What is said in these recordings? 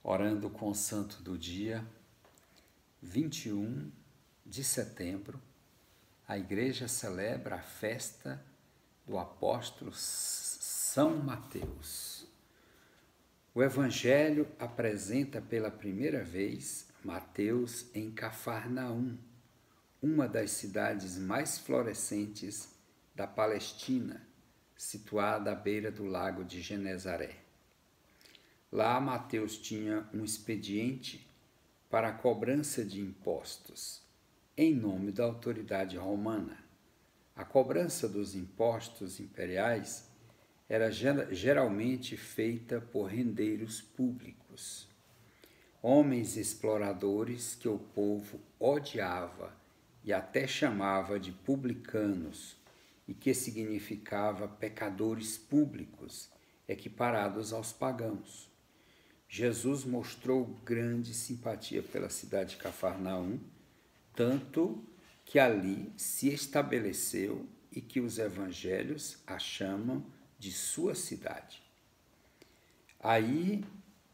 Orando com o Santo do dia, 21 de setembro, a Igreja celebra a festa do apóstolo São Mateus. O Evangelho apresenta pela primeira vez Mateus em Cafarnaum, uma das cidades mais florescentes da Palestina, situada à beira do lago de Genezaré. Lá Mateus tinha um expediente para a cobrança de impostos, em nome da autoridade romana. A cobrança dos impostos imperiais era geralmente feita por rendeiros públicos, homens exploradores que o povo odiava e até chamava de publicanos, e que significava pecadores públicos, equiparados aos pagãos. Jesus mostrou grande simpatia pela cidade de Cafarnaum, tanto que ali se estabeleceu e que os evangelhos a chamam de sua cidade. Aí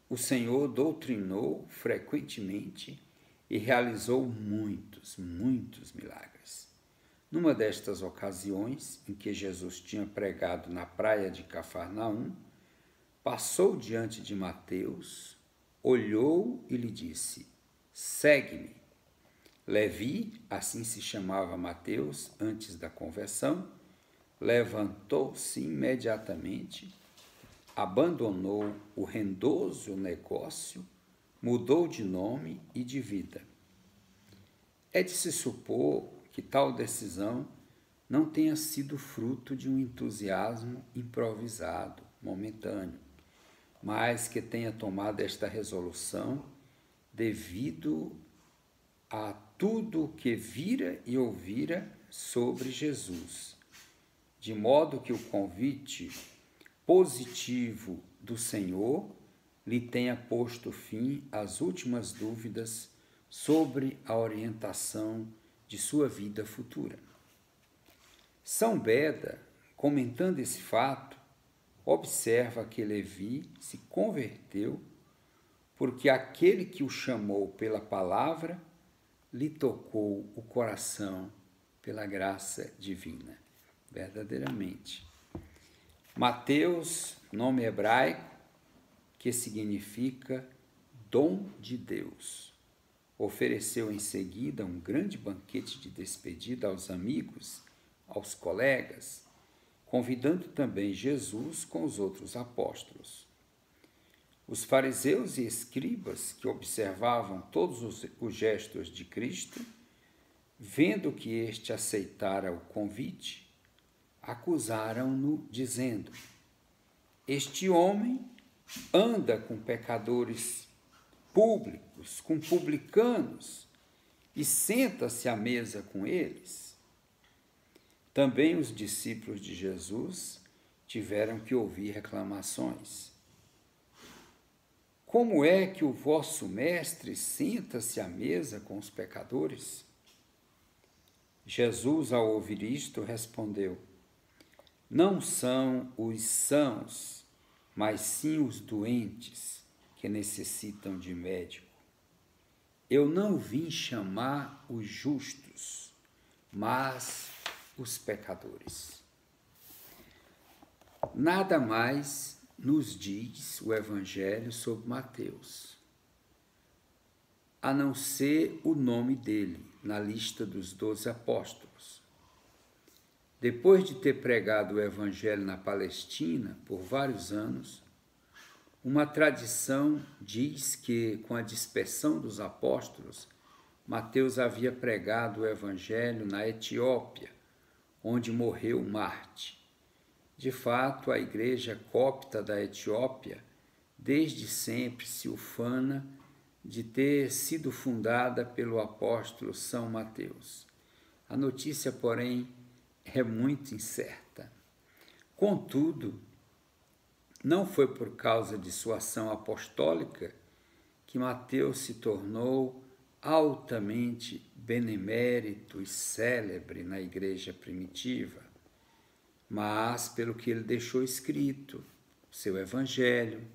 o Senhor doutrinou frequentemente e realizou muitos milagres. Numa destas ocasiões, em que Jesus tinha pregado na praia de Cafarnaum, passou diante de Mateus, olhou e lhe disse: "Segue-me." Levi, assim se chamava Mateus antes da conversão, levantou-se imediatamente, abandonou o rendoso negócio, mudou de nome e de vida. É de se supor que tal decisão não tenha sido fruto de um entusiasmo improvisado, momentâneo, mas que tenha tomado esta resolução devido a tudo o que vira e ouvira sobre Jesus, de modo que o convite positivo do Senhor lhe tenha posto fim às últimas dúvidas sobre a orientação de sua vida futura. São Beda, comentando esse fato, observa que Levi se converteu porque aquele que o chamou pela palavra lhe tocou o coração pela graça divina. Verdadeiramente. Mateus, nome hebraico que significa dom de Deus, ofereceu em seguida um grande banquete de despedida aos amigos, aos colegas, convidando também Jesus com os outros apóstolos. Os fariseus e escribas, que observavam todos os gestos de Cristo, vendo que este aceitara o convite, acusaram-no, dizendo: "Este homem anda com pecadores públicos, com publicanos, e senta-se à mesa com eles." Também os discípulos de Jesus tiveram que ouvir reclamações. "Como é que o vosso mestre senta-se à mesa com os pecadores?" Jesus, ao ouvir isto, respondeu: "Não são os sãos, mas sim os doentes que necessitam de médico. Eu não vim chamar os justos, mas os pecadores." Nada mais nos diz o Evangelho sobre Mateus, a não ser o nome dele na lista dos 12 apóstolos. Depois de ter pregado o Evangelho na Palestina por vários anos, uma tradição diz que, com a dispersão dos apóstolos, Mateus havia pregado o Evangelho na Etiópia, onde morreu Marte. De fato, a Igreja Copta da Etiópia desde sempre se ufana de ter sido fundada pelo apóstolo São Mateus. A notícia, porém, é muito incerta. Contudo, não foi por causa de sua ação apostólica que Mateus se tornou altamente benemérito e célebre na igreja primitiva, mas pelo que ele deixou escrito, seu Evangelho,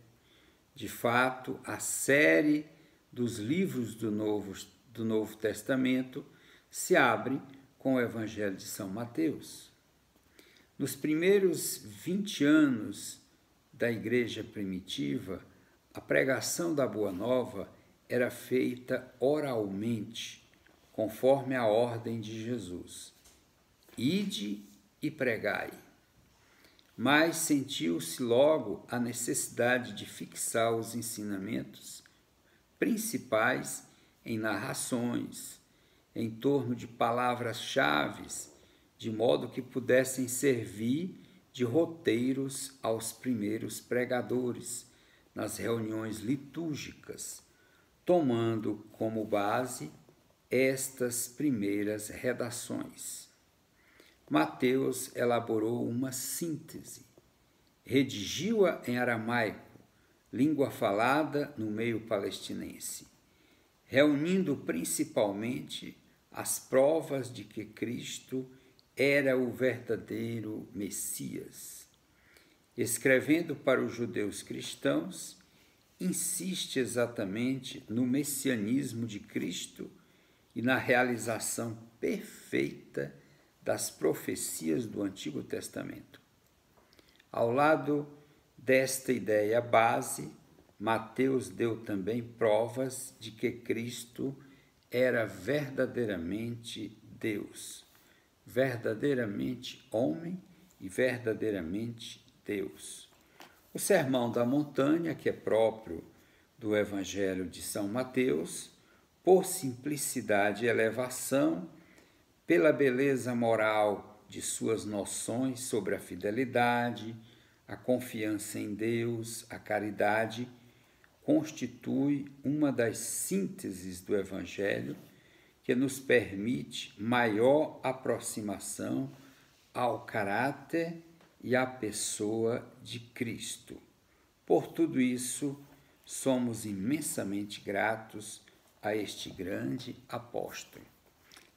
De fato, a série dos livros do Novo Testamento se abre com o Evangelho de São Mateus. Nos primeiros 20 anos da igreja primitiva, a pregação da Boa Nova era feita oralmente, conforme a ordem de Jesus. Ide e pregai. Mas sentiu-se logo a necessidade de fixar os ensinamentos principais em narrações, em torno de palavras-chave, de modo que pudessem servir de roteiros aos primeiros pregadores nas reuniões litúrgicas, tomando como base estas primeiras redações. Mateus elaborou uma síntese, redigiu-a em aramaico, língua falada no meio palestinense, reunindo principalmente as provas de que Cristo era o verdadeiro Messias. Escrevendo para os judeus cristãos, insiste exatamente no messianismo de Cristo e na realização perfeita das profecias do Antigo Testamento. Ao lado desta ideia base, Mateus deu também provas de que Cristo era verdadeiramente Deus, verdadeiramente homem e verdadeiramente Deus. O Sermão da Montanha, que é próprio do Evangelho de São Mateus, por simplicidade e elevação, pela beleza moral de suas noções sobre a fidelidade, a confiança em Deus, a caridade, constitui uma das sínteses do Evangelho que nos permite maior aproximação ao caráter e à pessoa de Cristo. Por tudo isso, somos imensamente gratos a este grande apóstolo.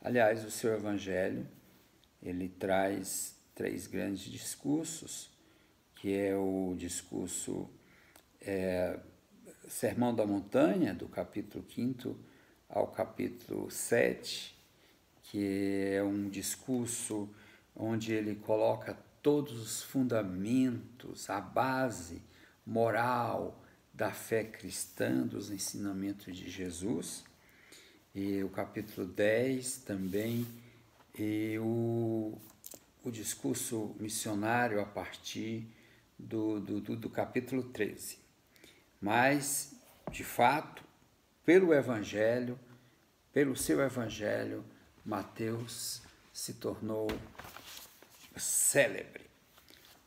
Aliás, o seu Evangelho, ele traz 3 grandes discursos, que é o discurso Sermão da Montanha, do capítulo 5º ao capítulo 7, que é um discurso onde ele coloca todos os fundamentos, a base moral da fé cristã, dos ensinamentos de Jesus. E o capítulo 10 também, e o discurso missionário a partir do capítulo 13. Mas, de fato, pelo seu Evangelho, Mateus se tornou célebre.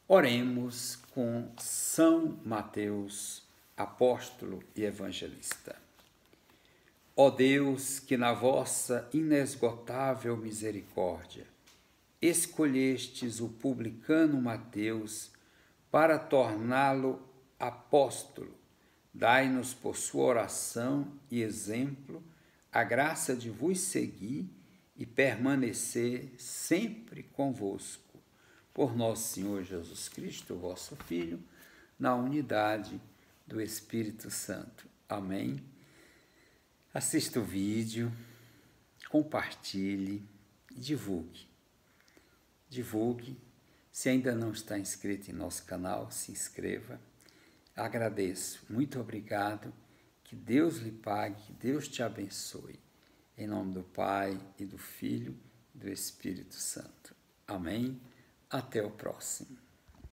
Oremos com São Mateus, apóstolo e evangelista. Ó Deus, que na vossa inesgotável misericórdia escolhestes o publicano Mateus para torná-lo apóstolo, dai-nos por sua oração e exemplo a graça de vos seguir e permanecer sempre convosco. Por nosso Senhor Jesus Cristo, vosso Filho, na unidade do Espírito Santo. Amém. Assista o vídeo, compartilhe e divulgue. Divulgue. Se ainda não está inscrito em nosso canal, se inscreva. Agradeço. Muito obrigado. Que Deus lhe pague, que Deus te abençoe. Em nome do Pai e do Filho e do Espírito Santo. Amém. Até o próximo.